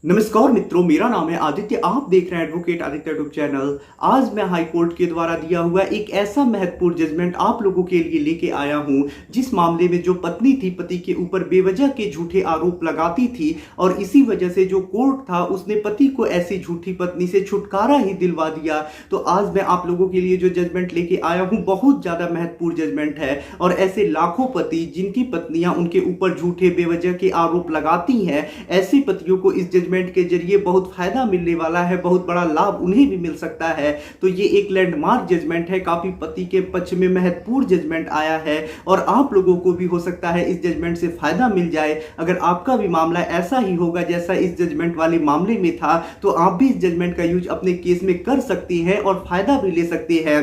नमस्कार मित्रों, मेरा नाम है आदित्य। आप देख रहे हैं एडवोकेट आदित्य यूट्यूब चैनल। आज मैं हाई कोर्ट के द्वारा दिया हुआ एक ऐसा महत्वपूर्ण जजमेंट आप लोगों के लिए लेके आया हूं, जिस मामले में जो पत्नी थी पति के ऊपर बेवजह के झूठे आरोप लगाती थी और इसी वजह से जो कोर्ट था उसने पति को ऐसी झूठी पत्नी से छुटकारा ही दिलवा दिया। तो आज मैं आप लोगों के लिए जो जजमेंट लेके आया हूं बहुत ज्यादा महत्वपूर्ण जजमेंट है और ऐसे लाखों पति जिनकी पत्नियां उनके ऊपर झूठे बेवजह के आरोप लगाती हैं, ऐसे पतियों को इस जजमेंट के जरिए बहुत फायदा मिलने वाला है, बहुत बड़ा लाभ उन्हें भी मिल सकता है। तो ये एक लैंडमार्क जजमेंट है, काफी पति के पक्ष में महत्वपूर्ण जजमेंट आया है और आप लोगों को भी हो सकता है इस जजमेंट से फायदा मिल जाए। अगर आपका भी मामला ऐसा ही होगा जैसा इस जजमेंट वाले मामले में था, तो आप भी इस जजमेंट का यूज अपने केस में कर सकती हैं और फायदा भी ले सकती हैं।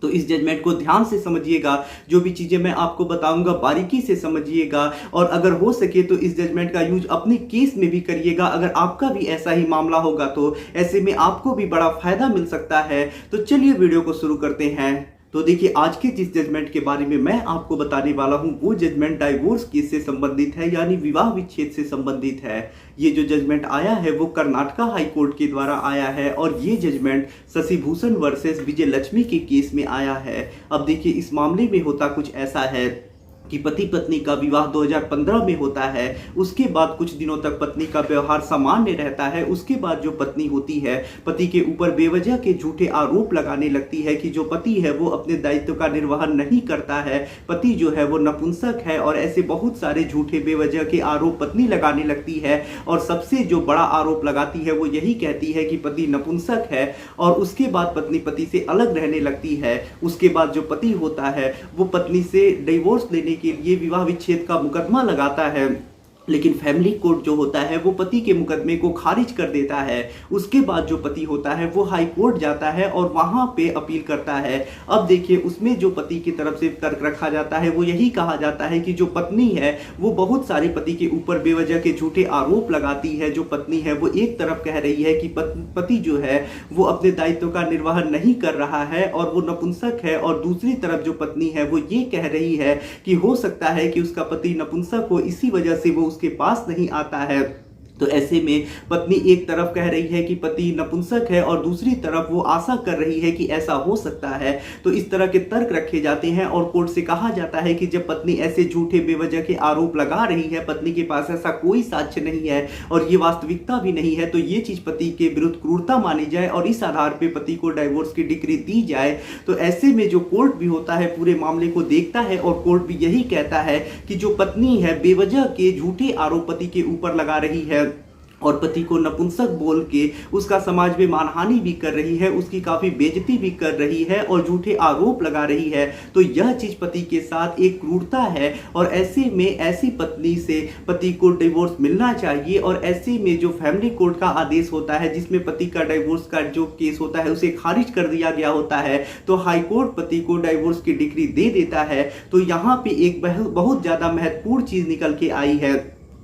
तो इस जजमेंट को ध्यान से समझिएगा, जो भी चीजें मैं आपको बताऊंगा बारीकी से समझिएगा और अगर हो सके तो इस जजमेंट का यूज अपने केस में भी करिएगा। अगर आपका भी ऐसा ही मामला होगा तो ऐसे में आपको भी बड़ा फायदा मिल सकता है। तो चलिए वीडियो को शुरू करते हैं। तो देखिए, आज के जिस जजमेंट के बारे में मैं आपको बताने वाला हूं वो जजमेंट डाइवोर्स केस से संबंधित है, यानी विवाह विच्छेद से संबंधित है। ये जो जजमेंट आया है वो कर्नाटका हाई कोर्ट के द्वारा आया है और ये जजमेंट शशिभूषण वर्सेस विजय लक्ष्मी के केस में आया है। अब देखिए, इस मामले में होता कुछ ऐसा है कि पति पत्नी का विवाह 2015 में होता है। उसके बाद कुछ दिनों तक पत्नी का व्यवहार सामान्य रहता है। उसके बाद जो पत्नी होती है पति के ऊपर बेवजह के झूठे आरोप लगाने लगती है कि जो पति है वो अपने दायित्व का निर्वहन नहीं करता है, पति जो है वो नपुंसक है और ऐसे बहुत सारे झूठे बेवजह के आरोप पत्नी लगाने लगती है। और सबसे जो बड़ा आरोप लगाती है वो यही कहती है कि पति नपुंसक है और उसके बाद पत्नी पति से अलग रहने लगती है। उसके बाद जो पति होता है वो पत्नी से डिवोर्स लेने के लिए विवाह विच्छेद का मुकदमा लगाता है, लेकिन फैमिली कोर्ट जो होता है वो पति के मुकदमे को खारिज कर देता है। उसके बाद जो पति होता है वो हाई कोर्ट जाता है और वहां पे अपील करता है। अब देखिए, उसमें जो पति की तरफ से तर्क रखा जाता है वो यही कहा जाता है कि जो पत्नी है वो बहुत सारे पति के ऊपर बेवजह के झूठे आरोप लगाती है। जो पत्नी है वो एक तरफ कह रही है कि पति जो है वो अपने दायित्व का निर्वहन नहीं कर रहा है और वो नपुंसक है, और दूसरी तरफ जो पत्नी है वो ये कह रही है कि हो सकता है कि उसका पति नपुंसक हो, इसी वजह से वो उसके पास नहीं आता है। तो ऐसे में पत्नी एक तरफ कह रही है कि पति नपुंसक है और दूसरी तरफ वो आशा कर रही है कि ऐसा हो सकता है। तो इस तरह के तर्क रखे जाते हैं और कोर्ट से कहा जाता है कि जब पत्नी ऐसे झूठे बेवजह के आरोप लगा रही है, पत्नी के पास ऐसा कोई साक्ष्य नहीं है और ये वास्तविकता भी नहीं है, तो ये चीज पति के विरुद्ध क्रूरता मानी जाए और इस आधार पर पति को डाइवोर्स की डिक्री दी जाए। तो ऐसे में जो कोर्ट भी होता है पूरे मामले को देखता है और कोर्ट भी यही कहता है कि जो पत्नी है बेवजह के झूठे आरोप पति के ऊपर लगा रही है और पति को नपुंसक बोल के उसका समाज में मानहानि भी कर रही है, उसकी काफी बेइज्जती भी कर रही है और झूठे आरोप लगा रही है, तो यह चीज पति के साथ एक क्रूरता है और ऐसे में ऐसी पत्नी से पति को डिवोर्स मिलना चाहिए। और ऐसे में जो फैमिली कोर्ट का आदेश होता है जिसमें पति का डिवोर्स का जो केस होता है उसे खारिज कर दिया गया होता है, तो हाई कोर्ट पति को डिवोर्स की डिक्री दे देता है। तो यहाँ पे एक बहुत ज्यादा महत्वपूर्ण चीज निकल के आई है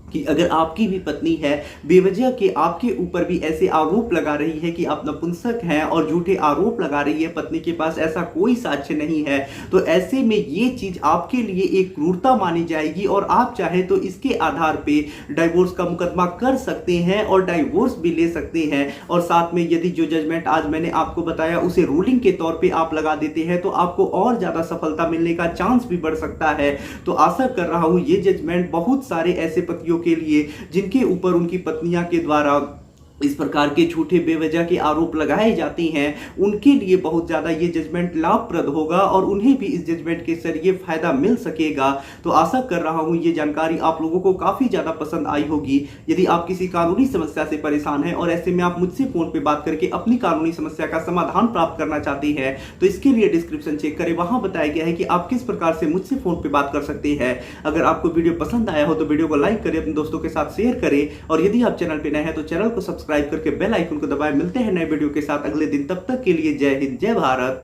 कि अगर आपकी भी पत्नी है बेवजह के आपके ऊपर भी ऐसे आरोप लगा रही है कि आप नपुंसक हैं और झूठे आरोप लगा रही है, पत्नी के पास ऐसा कोई साक्ष्य नहीं है, तो ऐसे में ये चीज आपके लिए एक क्रूरता मानी जाएगी और आप चाहे तो इसके आधार पे डाइवोर्स का मुकदमा कर सकते हैं और डाइवोर्स भी ले सकते हैं। और साथ में यदि जो जजमेंट आज मैंने आपको बताया उसे रूलिंग के तौर पर आप लगा देते हैं तो आपको और ज्यादा सफलता मिलने का चांस भी बढ़ सकता है। तो आशा कर रहा हूं ये जजमेंट बहुत सारे ऐसे पतियों के लिए जिनके ऊपर उनकी पत्नियां के द्वारा इस प्रकार के झूठे बेवजह के आरोप लगाए जाते हैं, उनके लिए बहुत ज्यादा ये जजमेंट लाभप्रद होगा और उन्हें भी इस जजमेंट के जरिए फायदा मिल सकेगा। तो आशा कर रहा हूं ये जानकारी आप लोगों को काफी ज्यादा पसंद आई होगी। यदि आप किसी कानूनी समस्या से परेशान हैं और ऐसे में आप मुझसे फोन पे बात करके अपनी कानूनी समस्या का समाधान प्राप्त करना चाहते हैं, तो इसके लिए डिस्क्रिप्शन चेक करें, वहां बताया गया है कि आप किस प्रकार से मुझसे फोन पे बात कर सकते हैं। अगर आपको वीडियो पसंद आया हो तो वीडियो को लाइक करें, अपने दोस्तों के साथ शेयर करें और यदि आप चैनल पे नए हैं तो चैनल को सब्सक्राइब करके बेल आइकन को दबाएं। मिलते हैं नए वीडियो के साथ अगले दिन, तब तक के लिए जय हिंद, जय भारत।